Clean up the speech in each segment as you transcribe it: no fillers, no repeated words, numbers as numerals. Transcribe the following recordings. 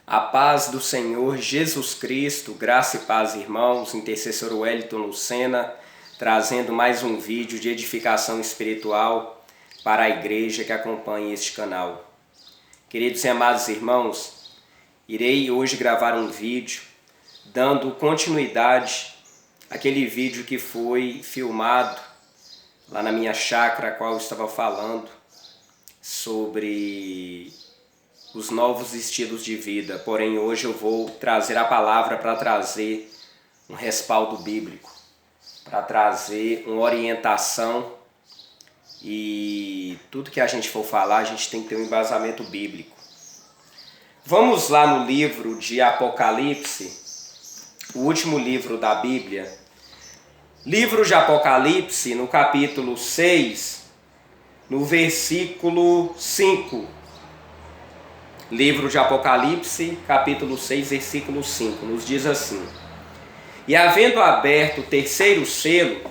A paz do Senhor Jesus Cristo, graça e paz, irmãos, intercessor Wellington Lucena, trazendo mais um vídeo de edificação espiritual para a igreja que acompanha este canal. Queridos e amados irmãos, irei hoje gravar um vídeo dando continuidade àquele vídeo que foi filmado lá na minha chácara, a qual eu estava falando sobre os novos estilos de vida. Porém, hoje eu vou trazer a palavra para trazer um respaldo bíblico, para trazer uma orientação, e tudo que a gente for falar, a gente tem que ter um embasamento bíblico. Vamos lá no livro de Apocalipse, o último livro da Bíblia. Livro de Apocalipse, no capítulo 6, no versículo 5. Livro de Apocalipse, capítulo 6, versículo 5, nos diz assim: E havendo aberto o terceiro selo,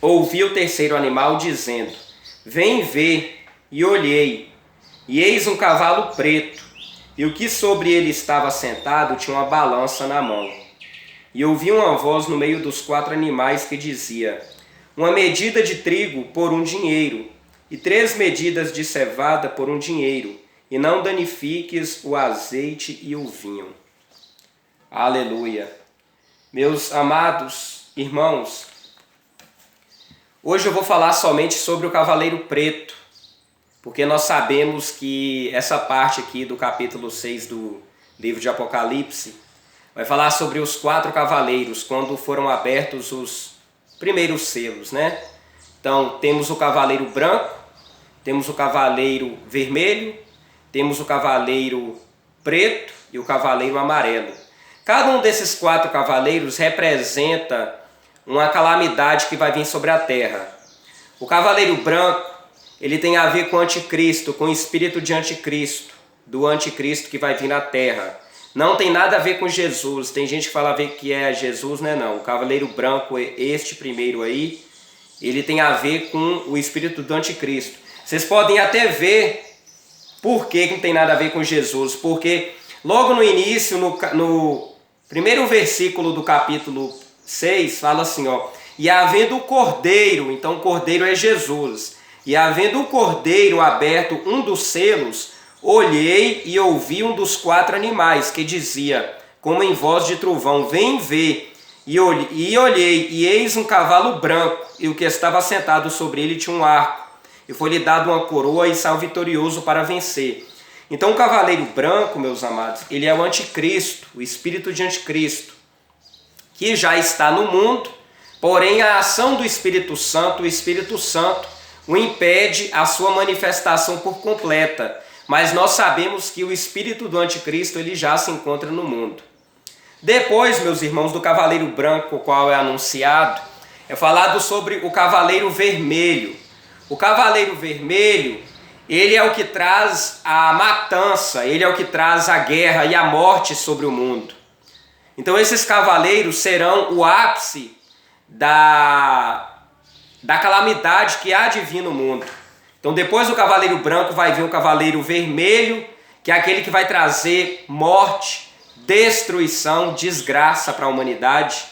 ouvi o terceiro animal dizendo: Vem ver, e olhei, e eis um cavalo preto, e o que sobre ele estava sentado tinha uma balança na mão. E ouvi uma voz no meio dos quatro animais que dizia: Uma medida de trigo por um dinheiro, e 3 medidas de cevada por um dinheiro, e não danifiques o azeite e o vinho. Aleluia. Meus amados irmãos, hoje eu vou falar somente sobre o cavaleiro preto, porque nós sabemos que essa parte aqui do capítulo 6 do livro de Apocalipse vai falar sobre os 4 cavaleiros, quando foram abertos os primeiros selos, né? Então, temos o cavaleiro branco, temos o cavaleiro vermelho, temos o cavaleiro preto e o cavaleiro amarelo. Cada um desses 4 cavaleiros representa uma calamidade que vai vir sobre a terra. O cavaleiro branco, ele tem a ver com o anticristo, com o espírito de anticristo, do anticristo que vai vir na terra. Não tem nada a ver com Jesus. Tem gente que fala que é Jesus, né? Não. O cavaleiro branco, este primeiro aí, ele tem a ver com o espírito do anticristo. Vocês podem até ver por que não tem nada a ver com Jesus. Porque logo no início, no primeiro versículo do capítulo 6, fala assim, ó: E havendo o cordeiro, então o cordeiro é Jesus, e havendo o cordeiro aberto um dos selos, olhei e ouvi um dos 4 animais, que dizia, como em voz de trovão: Vem ver. E olhei, e eis um cavalo branco, e o que estava sentado sobre ele tinha um arco, e foi-lhe dado uma coroa, e saiu vitorioso para vencer. Então o cavaleiro branco, meus amados, ele é o anticristo, o espírito de anticristo, que já está no mundo, porém a ação do Espírito Santo, o Espírito Santo, o impede a sua manifestação por completa. Mas nós sabemos que o espírito do anticristo, ele já se encontra no mundo. Depois, meus irmãos, do cavaleiro branco, o qual é anunciado, é falado sobre o cavaleiro vermelho. O cavaleiro vermelho, ele é o que traz a matança, ele é o que traz a guerra e a morte sobre o mundo. Então esses cavaleiros serão o ápice da calamidade que há de vir no mundo. Então depois do cavaleiro branco vai vir o cavaleiro vermelho, que é aquele que vai trazer morte, destruição, desgraça para a humanidade.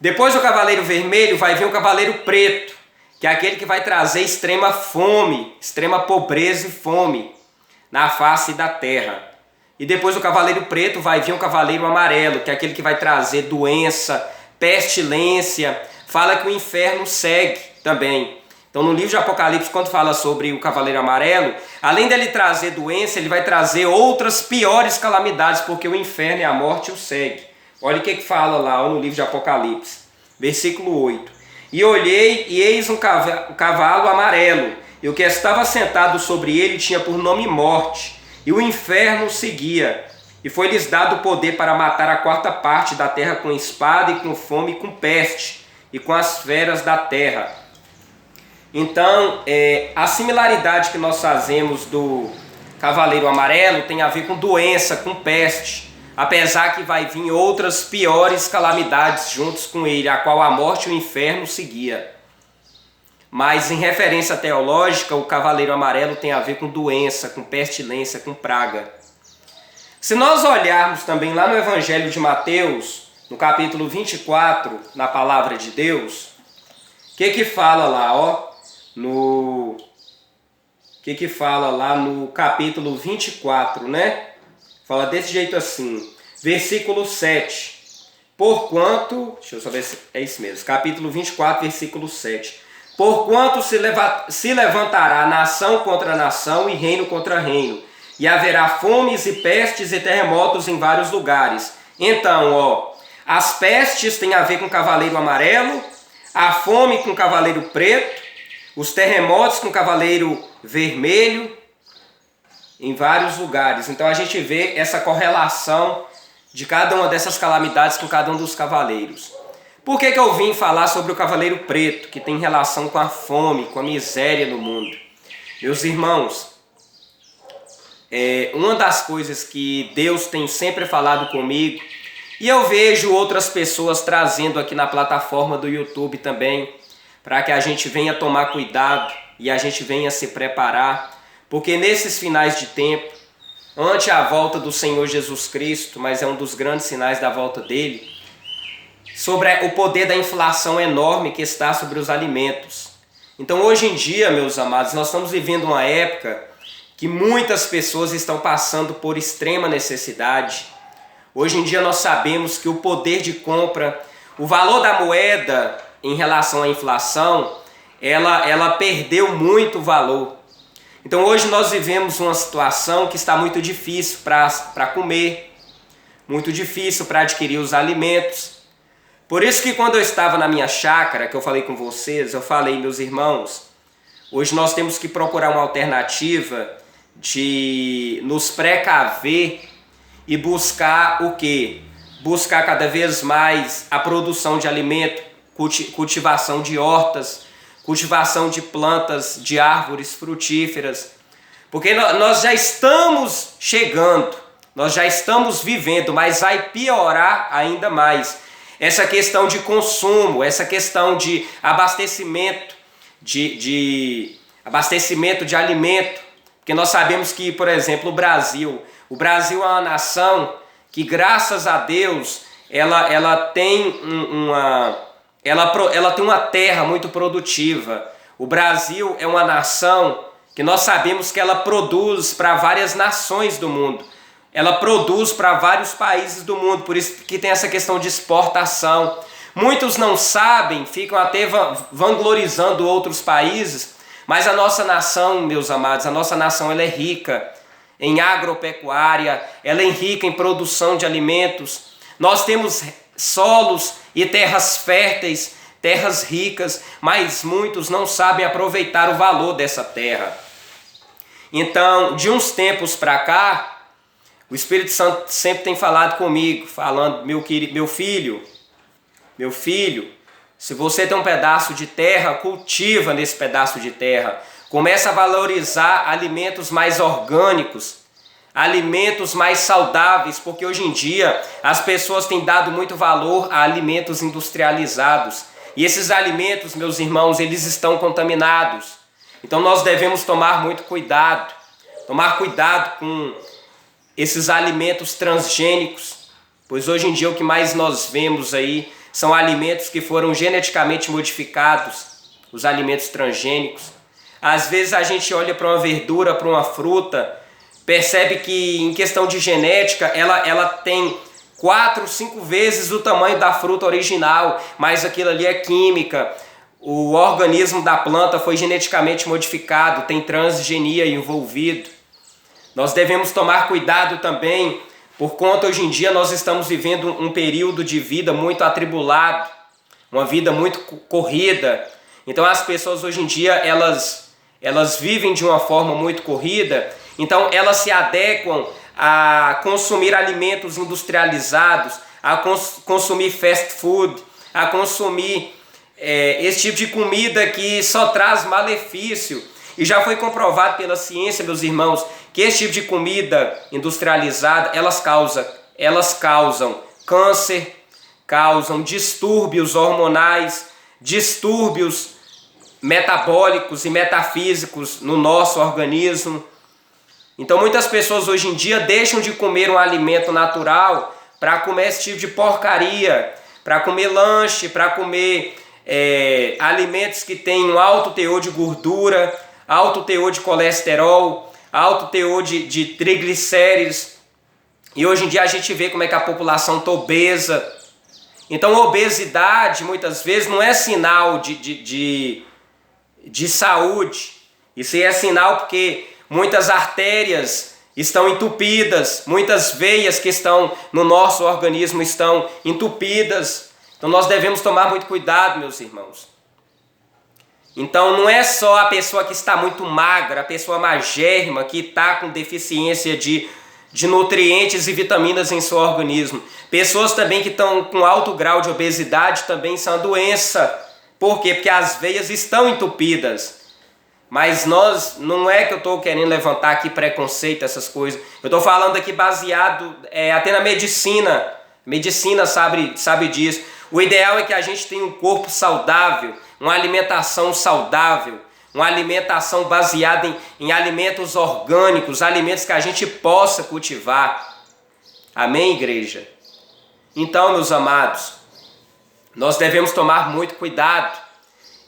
Depois do cavaleiro vermelho vai vir o cavaleiro preto, que é aquele que vai trazer extrema fome, extrema pobreza e fome na face da terra. E depois do cavaleiro preto vai vir o cavaleiro amarelo, que é aquele que vai trazer doença, pestilência. Fala que o inferno segue também. Então no livro de Apocalipse, quando fala sobre o cavaleiro amarelo, além dele trazer doença, ele vai trazer outras piores calamidades, porque o inferno e a morte o seguem. Olha o que fala lá no livro de Apocalipse, versículo 8. E olhei, e eis um cavalo amarelo, e o que estava sentado sobre ele tinha por nome Morte, e o inferno seguia. E foi-lhes dado o poder para matar a 4ª parte da terra com espada, e com fome, e com peste, e com as feras da terra. Então, a similaridade que nós fazemos do cavaleiro amarelo tem a ver com doença, com peste, apesar que vai vir outras piores calamidades juntos com ele, a qual a morte e o inferno seguia. Mas em referência teológica, o cavaleiro amarelo tem a ver com doença, com pestilência, com praga. Se nós olharmos também lá no Evangelho de Mateus, no capítulo 24, na palavra de Deus, o que fala lá, ó? O que fala lá no capítulo 24, né? Fala desse jeito assim, versículo 7. Porquanto, deixa eu saber se é isso mesmo, capítulo 24, versículo 7. Porquanto se levantará nação contra nação e reino contra reino, e haverá fomes e pestes e terremotos em vários lugares. Então, ó, as pestes têm a ver com cavaleiro amarelo, a fome com cavaleiro preto, os terremotos com cavaleiro vermelho, em vários lugares. Então a gente vê essa correlação de cada uma dessas calamidades com cada um dos cavaleiros. Por que eu vim falar sobre o cavaleiro preto, que tem relação com a fome, com a miséria no mundo? Meus irmãos, uma das coisas que Deus tem sempre falado comigo, e eu vejo outras pessoas trazendo aqui na plataforma do YouTube também, para que a gente venha tomar cuidado e a gente venha se preparar, porque nesses finais de tempo, ante a volta do Senhor Jesus Cristo, mas é um dos grandes sinais da volta dele, sobre o poder da inflação enorme que está sobre os alimentos. Então hoje em dia, meus amados, nós estamos vivendo uma época que muitas pessoas estão passando por extrema necessidade. Hoje em dia nós sabemos que o poder de compra, o valor da moeda em relação à inflação, ela perdeu muito valor. Então hoje nós vivemos uma situação que está muito difícil para comer, muito difícil para adquirir os alimentos. Por isso que quando eu estava na minha chácara, que eu falei com vocês, eu falei, meus irmãos, hoje nós temos que procurar uma alternativa de nos precaver e buscar o quê? Buscar cada vez mais a produção de alimento, cultivação de hortas, cultivação de plantas, de árvores frutíferas. Porque nós já estamos chegando, nós já estamos vivendo, mas vai piorar ainda mais. Essa questão de consumo, essa questão de abastecimento, abastecimento de alimento. Porque nós sabemos que, por exemplo, o Brasil é uma nação que, graças a Deus, ela tem uma terra muito produtiva. O Brasil é uma nação que nós sabemos que ela produz para várias nações do mundo. Ela produz para vários países do mundo, por isso que tem essa questão de exportação. Muitos não sabem, ficam até vanglorizando outros países, mas a nossa nação, meus amados, a nossa nação ela é rica em agropecuária, ela é rica em produção de alimentos. Nós temos solos e terras férteis, terras ricas, mas muitos não sabem aproveitar o valor dessa terra. Então, de uns tempos para cá, o Espírito Santo sempre tem falado comigo, falando, meu filho, se você tem um pedaço de terra, cultiva nesse pedaço de terra. Começa a valorizar alimentos mais orgânicos, alimentos mais saudáveis, porque hoje em dia as pessoas têm dado muito valor a alimentos industrializados. E esses alimentos, meus irmãos, eles estão contaminados. Então nós devemos tomar muito cuidado, com esses alimentos transgênicos, pois hoje em dia o que mais nós vemos aí são alimentos que foram geneticamente modificados, os alimentos transgênicos. Às vezes a gente olha para uma verdura, para uma fruta, percebe que em questão de genética ela tem 4, 5 vezes o tamanho da fruta original, mas aquilo ali é química. O organismo da planta foi geneticamente modificado, tem transgenia envolvido. Nós devemos tomar cuidado também, por conta hoje em dia nós estamos vivendo um período de vida muito atribulado, uma vida muito corrida. Então as pessoas hoje em dia elas vivem de uma forma muito corrida, então elas se adequam a consumir alimentos industrializados, a consumir fast food, a consumir esse tipo de comida que só traz malefício. E já foi comprovado pela ciência, meus irmãos, que esse tipo de comida industrializada, elas causam câncer, causam distúrbios hormonais, distúrbios metabólicos e metafísicos no nosso organismo. Então muitas pessoas hoje em dia deixam de comer um alimento natural para comer esse tipo de porcaria, para comer lanche, para comer alimentos que têm um alto teor de gordura, alto teor de colesterol, alto teor de triglicéridos. E hoje em dia a gente vê como é que a população está obesa. Então a obesidade muitas vezes não é sinal de saúde. Isso aí é sinal porque muitas artérias estão entupidas, muitas veias que estão no nosso organismo estão entupidas. Então nós devemos tomar muito cuidado, meus irmãos. Então não é só a pessoa que está muito magra, a pessoa magérrima que está com deficiência de nutrientes e vitaminas em seu organismo. Pessoas também que estão com alto grau de obesidade também são doença. Por quê? Porque as veias estão entupidas. Mas não é que eu estou querendo levantar aqui preconceito, essas coisas. Eu estou falando aqui baseado até na medicina. Medicina sabe disso. O ideal é que a gente tenha um corpo saudável, uma alimentação saudável, uma alimentação baseada em alimentos orgânicos, alimentos que a gente possa cultivar. Amém, igreja? Então, meus amados, nós devemos tomar muito cuidado.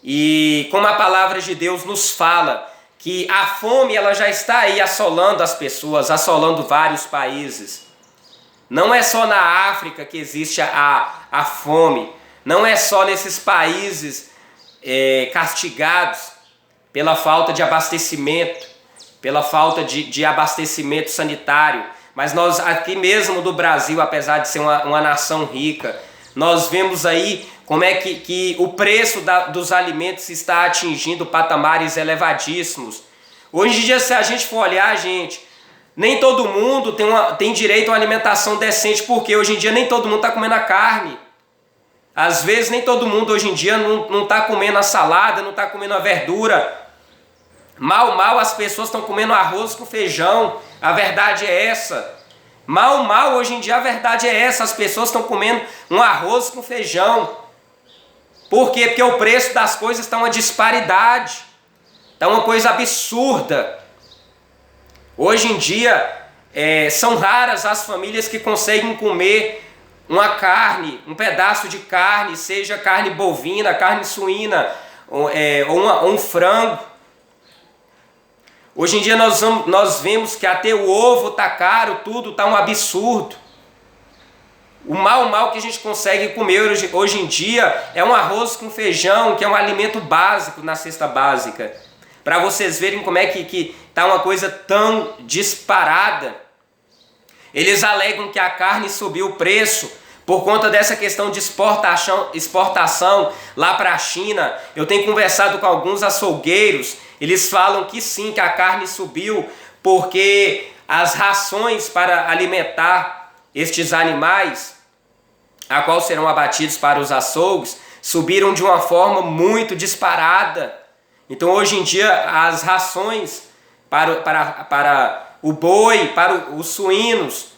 E como a palavra de Deus nos fala, que a fome ela já está aí assolando as pessoas, assolando vários países. Não é só na África que existe a fome, não é só nesses países castigados pela falta de abastecimento, pela falta de abastecimento sanitário. Mas nós aqui mesmo do Brasil, apesar de ser uma nação rica, nós vemos aí como é que o preço dos alimentos está atingindo patamares elevadíssimos. Hoje em dia, se a gente for olhar, gente, nem todo mundo tem direito a uma alimentação decente, porque hoje em dia nem todo mundo está comendo a carne. Às vezes nem todo mundo hoje em dia não está comendo a salada, não está comendo a verdura. Mal as pessoas estão comendo arroz com feijão. A verdade é essa. Mal hoje em dia a verdade é essa. As pessoas estão comendo um arroz com feijão. Por quê? Porque o preço das coisas está uma disparidade. Está uma coisa absurda. Hoje em dia são raras as famílias que conseguem comer uma carne, um pedaço de carne, seja carne bovina, carne suína ou um frango. Hoje em dia nós vemos que até o ovo está caro, tudo está um absurdo. O mal que a gente consegue comer hoje em dia é um arroz com feijão, que é um alimento básico na cesta básica. Para vocês verem como é que está uma coisa tão disparada. Eles alegam que a carne subiu o preço por conta dessa questão de exportação lá para a China. Eu tenho conversado com alguns açougueiros, eles falam que sim, que a carne subiu porque as rações para alimentar estes animais, a qual serão abatidos para os açougues, subiram de uma forma muito disparada. Então hoje em dia as rações para o boi, para os suínos,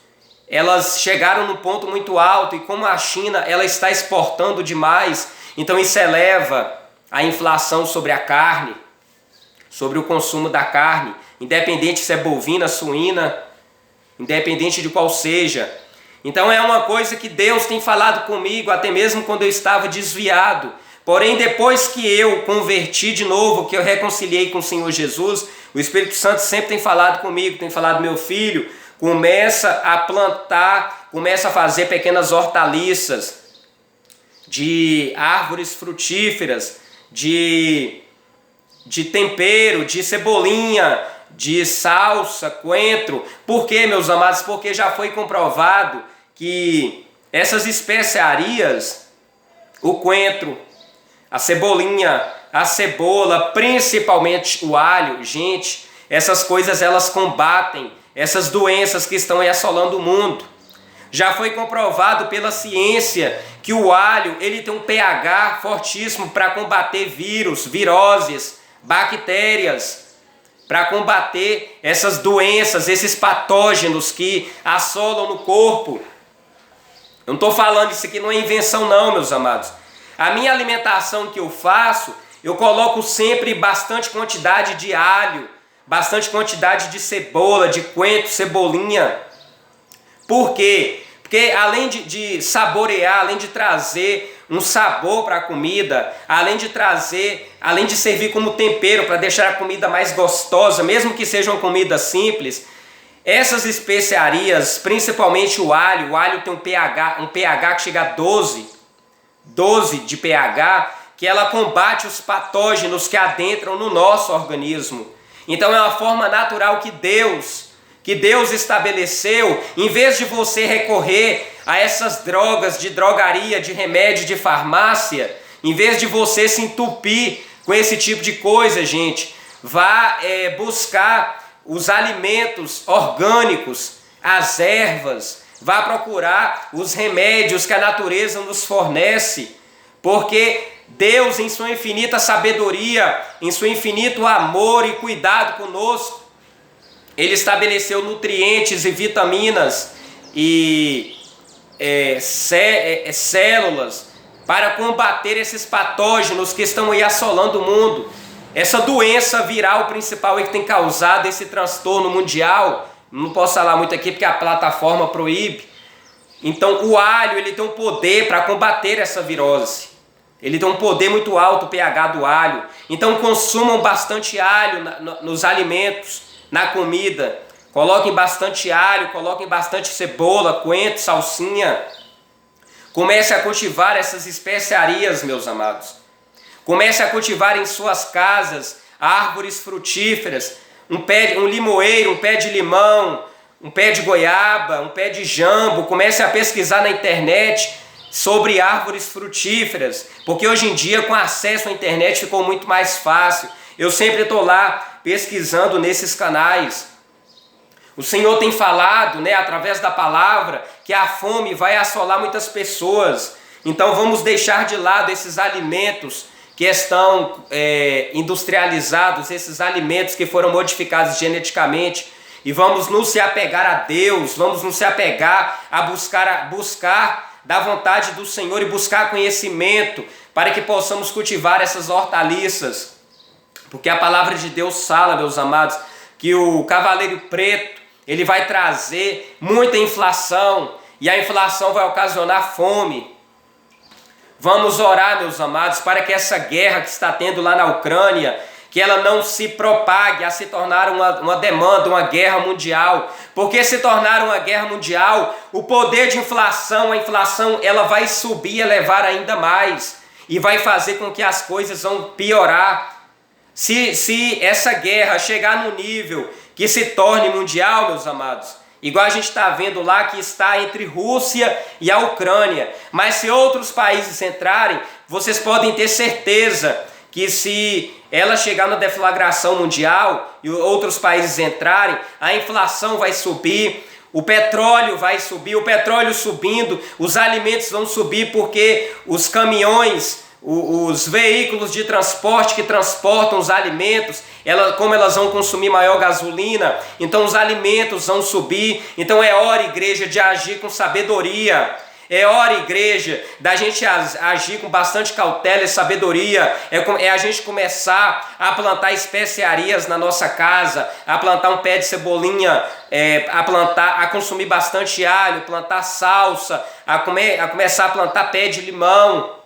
elas chegaram num ponto muito alto, e como a China ela está exportando demais, então isso eleva a inflação sobre a carne, sobre o consumo da carne, independente se é bovina, suína, independente de qual seja. Então é uma coisa que Deus tem falado comigo, até mesmo quando eu estava desviado. Porém, depois que eu converti de novo, que eu reconciliei com o Senhor Jesus, o Espírito Santo sempre tem falado comigo, tem falado: meu filho, começa a plantar, começa a fazer pequenas hortaliças, de árvores frutíferas, de tempero, de cebolinha, de salsa, coentro. Por quê, meus amados? Porque já foi comprovado que essas especiarias, o coentro, a cebolinha, a cebola, principalmente o alho, gente, essas coisas elas combatem essas doenças que estão aí assolando o mundo. Já foi comprovado pela ciência que o alho ele tem um pH fortíssimo para combater vírus, viroses, bactérias, para combater essas doenças, esses patógenos que assolam no corpo. Eu não estou falando isso aqui, não é invenção não, meus amados. A minha alimentação que eu faço, eu coloco sempre bastante quantidade de alho, bastante quantidade de cebola, de coentro, cebolinha. Por quê? Porque além de saborear, além de trazer um sabor para a comida, além de servir como tempero para deixar a comida mais gostosa, mesmo que seja uma comida simples, essas especiarias, principalmente o alho tem um pH que chega a 12 de pH, que ela combate os patógenos que adentram no nosso organismo. Então é uma forma natural que Deus estabeleceu, em vez de você recorrer a essas drogas de drogaria, de remédio, de farmácia, em vez de você se entupir com esse tipo de coisa, gente, vá buscar os alimentos orgânicos, as ervas, vá procurar os remédios que a natureza nos fornece, porque Deus, em sua infinita sabedoria, em seu infinito amor e cuidado conosco, Ele estabeleceu nutrientes e vitaminas e células para combater esses patógenos que estão aí assolando o mundo. Essa doença viral principal que tem causado esse transtorno mundial, não posso falar muito aqui porque a plataforma proíbe. Então o alho, ele tem um poder para combater essa virose. Ele tem um poder muito alto, o pH do alho. Então consumam bastante alho nos alimentos, na comida. Coloquem bastante alho, coloquem bastante cebola, coentro, salsinha. Comece a cultivar essas especiarias, meus amados. Comece a cultivar em suas casas árvores frutíferas, um limoeiro, um pé de limão, um pé de goiaba, um pé de jambo. Comece a pesquisar na internet sobre árvores frutíferas, porque hoje em dia, com acesso à internet, ficou muito mais fácil. Eu sempre estou lá pesquisando nesses canais. O Senhor tem falado, através da palavra, que a fome vai assolar muitas pessoas. Então vamos deixar de lado esses alimentos que estão industrializados, esses alimentos que foram modificados geneticamente, e vamos nos se apegar a Deus, vamos nos se apegar a buscar da vontade do Senhor e buscar conhecimento para que possamos cultivar essas hortaliças. Porque a palavra de Deus fala, meus amados, que o cavaleiro preto, ele vai trazer muita inflação, e a inflação vai ocasionar fome. Vamos orar, meus amados, para que essa guerra que está tendo lá na Ucrânia, que ela não se propague a se tornar uma demanda, uma guerra mundial. Porque se tornar uma guerra mundial, o poder de inflação, a inflação, ela vai subir, elevar ainda mais, e vai fazer com que as coisas vão piorar. Se essa guerra chegar no nível que se torne mundial, meus amados, igual a gente está vendo lá que está entre Rússia e a Ucrânia, mas se outros países entrarem, vocês podem ter certeza que se ela chegar na deflagração mundial e outros países entrarem, a inflação vai subir, o petróleo vai subir, o petróleo subindo, os alimentos vão subir, porque os caminhões, os veículos de transporte que transportam os alimentos, como elas vão consumir maior gasolina, então os alimentos vão subir. Então é hora, igreja, de agir com sabedoria. É hora, igreja, da gente agir com bastante cautela e sabedoria. É a gente começar a plantar especiarias na nossa casa, a plantar um pé de cebolinha, a consumir bastante alho, plantar salsa, a começar a plantar pé de limão.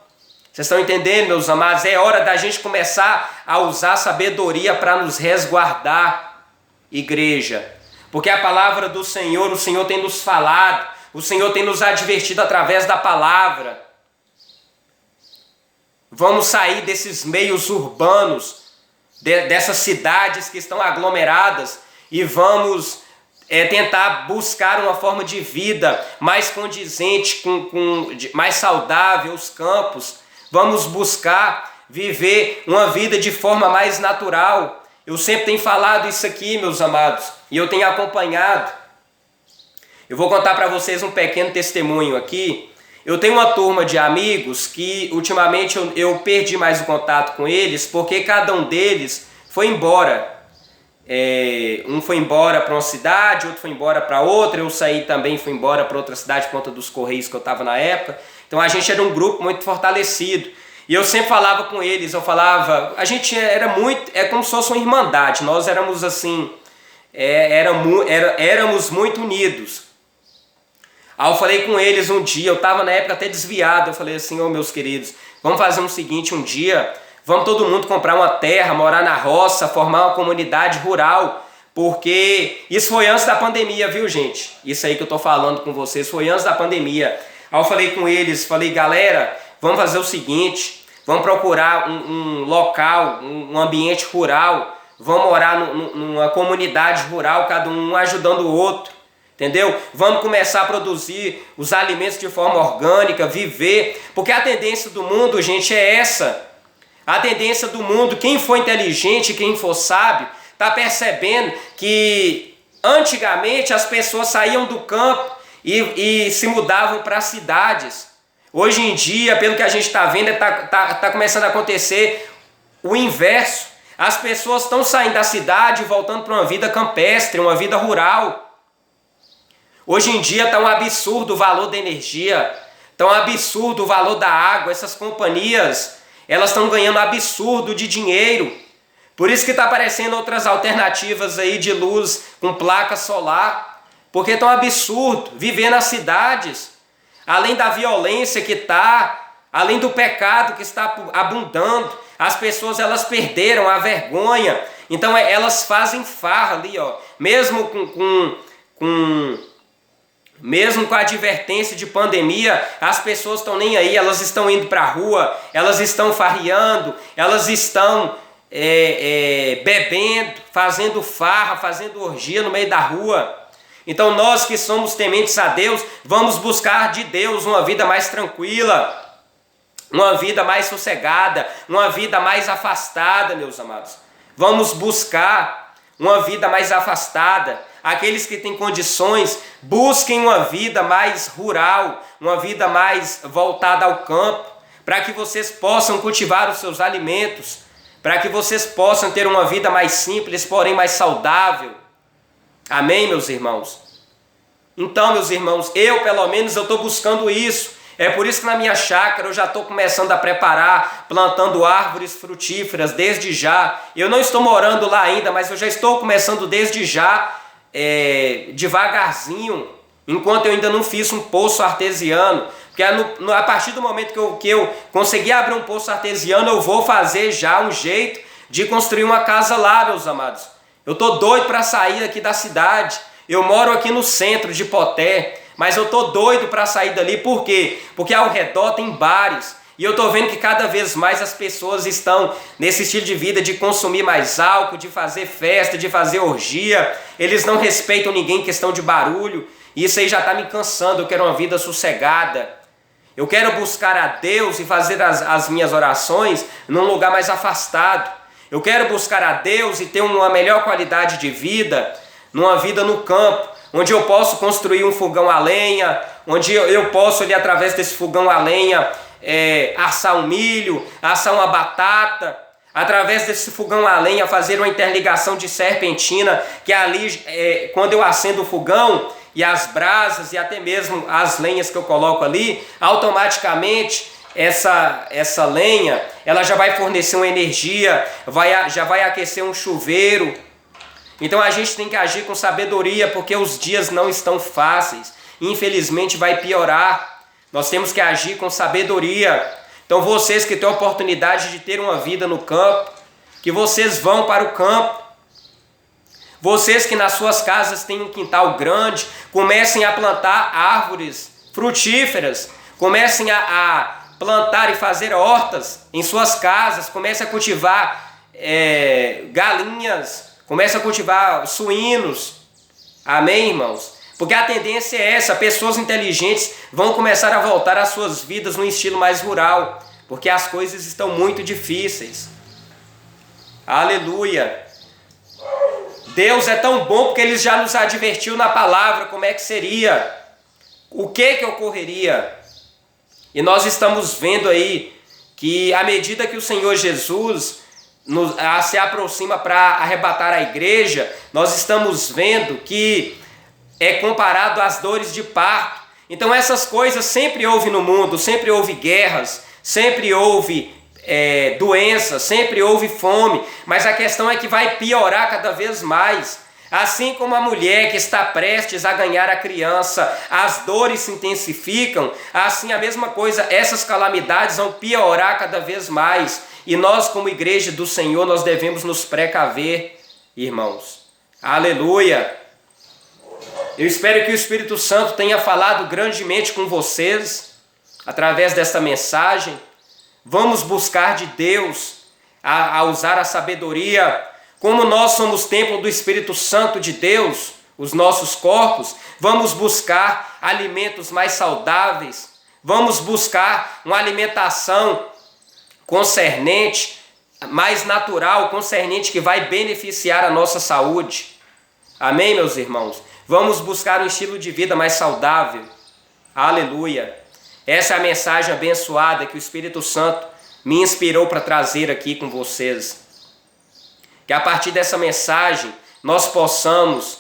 Vocês estão entendendo, meus amados? É hora da gente começar a usar sabedoria para nos resguardar, igreja. Porque a palavra do Senhor, o Senhor tem nos falado, o Senhor tem nos advertido através da palavra. Vamos sair desses meios urbanos, dessas cidades que estão aglomeradas, e vamos tentar buscar uma forma de vida mais condizente, mais saudável, os campos. Vamos buscar viver uma vida de forma mais natural. Eu sempre tenho falado isso aqui, meus amados, e eu tenho acompanhado. Eu vou contar para vocês um pequeno testemunho aqui. Eu tenho uma turma de amigos que ultimamente eu perdi mais o contato com eles, porque cada um deles foi embora. Um foi embora para uma cidade, outro foi embora para outra, eu saí também, fui embora para outra cidade por conta dos correios que eu estava na época. Então a gente era um grupo muito fortalecido. E eu sempre falava com eles, a gente era muito, é como se fosse uma irmandade, nós éramos assim, éramos muito unidos. Aí eu falei com eles um dia, eu estava na época até desviado, eu falei assim, meus queridos, vamos fazer o seguinte, um dia, vamos todo mundo comprar uma terra, morar na roça, formar uma comunidade rural, porque isso foi antes da pandemia, viu, gente? Isso aí que eu tô falando com vocês foi antes da pandemia. Aí eu falei com eles, galera, vamos fazer o seguinte, vamos procurar um local, um ambiente rural, vamos morar numa comunidade rural, cada um ajudando o outro, entendeu? Vamos começar a produzir os alimentos de forma orgânica, viver, porque a tendência do mundo, gente, é essa. A tendência do mundo, quem for inteligente, quem for sábio, está percebendo que antigamente as pessoas saíam do campo e se mudavam para as cidades. Hoje em dia, pelo que a gente está vendo, está começando a acontecer o inverso. As pessoas estão saindo da cidade e voltando para uma vida campestre, uma vida rural. Hoje em dia está um absurdo o valor da energia, está um absurdo o valor da água. Essas companhias, elas estão ganhando absurdo de dinheiro. Por isso que está aparecendo outras alternativas aí de luz com placa solar, porque está um absurdo viver nas cidades, além da violência que está, além do pecado que está abundando, as pessoas elas perderam a vergonha, então elas fazem farra ali, mesmo mesmo com a advertência de pandemia, as pessoas estão nem aí, elas estão indo para a rua, elas estão farreando, elas estão bebendo, fazendo farra, fazendo orgia no meio da rua. Então nós que somos tementes a Deus, vamos buscar de Deus uma vida mais tranquila, uma vida mais sossegada, uma vida mais afastada, meus amados. Vamos buscar uma vida mais afastada. Aqueles que têm condições, busquem uma vida mais rural, uma vida mais voltada ao campo, para que vocês possam cultivar os seus alimentos, para que vocês possam ter uma vida mais simples, porém mais saudável. Amém, meus irmãos? Então, meus irmãos, pelo menos eu estou buscando isso. É por isso que na minha chácara eu já estou começando a preparar, plantando árvores frutíferas desde já. Eu não estou morando lá ainda, mas eu já estou começando desde já, devagarzinho, enquanto eu ainda não fiz um poço artesiano. Porque a partir do momento que eu conseguir abrir um poço artesiano, eu vou fazer já um jeito de construir uma casa lá, meus amados. Eu estou doido para sair aqui da cidade. Eu moro aqui no centro de Poté, mas eu estou doido para sair dali. Por quê? Porque ao redor tem bares. E eu estou vendo que cada vez mais as pessoas estão nesse estilo de vida de consumir mais álcool, de fazer festa, de fazer orgia. Eles não respeitam ninguém em questão de barulho. E isso aí já está me cansando. Eu quero uma vida sossegada. Eu quero buscar a Deus e fazer as minhas orações num lugar mais afastado. Eu quero buscar a Deus e ter uma melhor qualidade de vida, numa vida no campo, onde eu posso construir um fogão a lenha, onde eu posso ali através desse fogão a lenha assar um milho, assar uma batata, através desse fogão a lenha fazer uma interligação de serpentina, que ali quando eu acendo o fogão e as brasas e até mesmo as lenhas que eu coloco ali, automaticamente essa lenha ela já vai fornecer uma energia, já vai aquecer um chuveiro. Então a gente tem que agir com sabedoria, porque os dias não estão fáceis. Infelizmente vai piorar. Nós temos que agir com sabedoria. Então vocês que têm a oportunidade de ter uma vida no campo, que vocês vão para o campo. Vocês que nas suas casas têm um quintal grande, comecem a plantar árvores frutíferas. Comecem a plantar e fazer hortas em suas casas. Comecem a cultivar galinhas. Comece a cultivar suínos. Amém, irmãos? Porque a tendência é essa. Pessoas inteligentes vão começar a voltar às suas vidas num estilo mais rural. Porque as coisas estão muito difíceis. Aleluia. Deus é tão bom porque Ele já nos advertiu na palavra como é que seria. O que ocorreria. E nós estamos vendo aí que à medida que o Senhor Jesus se aproxima para arrebatar a igreja, nós estamos vendo que é comparado às dores de parto. Então essas coisas sempre houve no mundo, sempre houve guerras, sempre houve doença, sempre houve fome, mas a questão é que vai piorar cada vez mais. Assim como a mulher que está prestes a ganhar a criança, as dores se intensificam, assim a mesma coisa, essas calamidades vão piorar cada vez mais. E nós, como igreja do Senhor, nós devemos nos precaver, irmãos. Aleluia! Eu espero que o Espírito Santo tenha falado grandemente com vocês, através desta mensagem. Vamos buscar de Deus a usar a sabedoria. Como nós somos templo do Espírito Santo de Deus, os nossos corpos, vamos buscar alimentos mais saudáveis, vamos buscar uma alimentação concernente, mais natural, concernente, que vai beneficiar a nossa saúde. Amém, meus irmãos? Vamos buscar um estilo de vida mais saudável. Aleluia! Essa é a mensagem abençoada que o Espírito Santo me inspirou para trazer aqui com vocês. Que a partir dessa mensagem nós possamos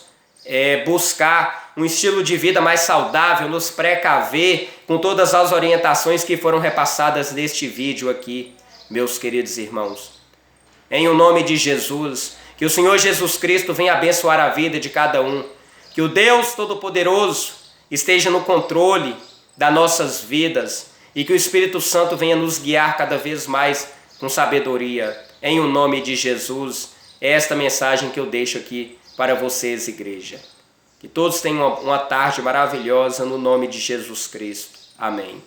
buscar um estilo de vida mais saudável, nos precaver com todas as orientações que foram repassadas neste vídeo aqui, meus queridos irmãos. Em o nome de Jesus, que o Senhor Jesus Cristo venha abençoar a vida de cada um, que o Deus Todo-Poderoso esteja no controle das nossas vidas e que o Espírito Santo venha nos guiar cada vez mais com sabedoria. Em o nome de Jesus, é esta mensagem que eu deixo aqui para vocês, igreja. Que todos tenham uma tarde maravilhosa no nome de Jesus Cristo. Amém.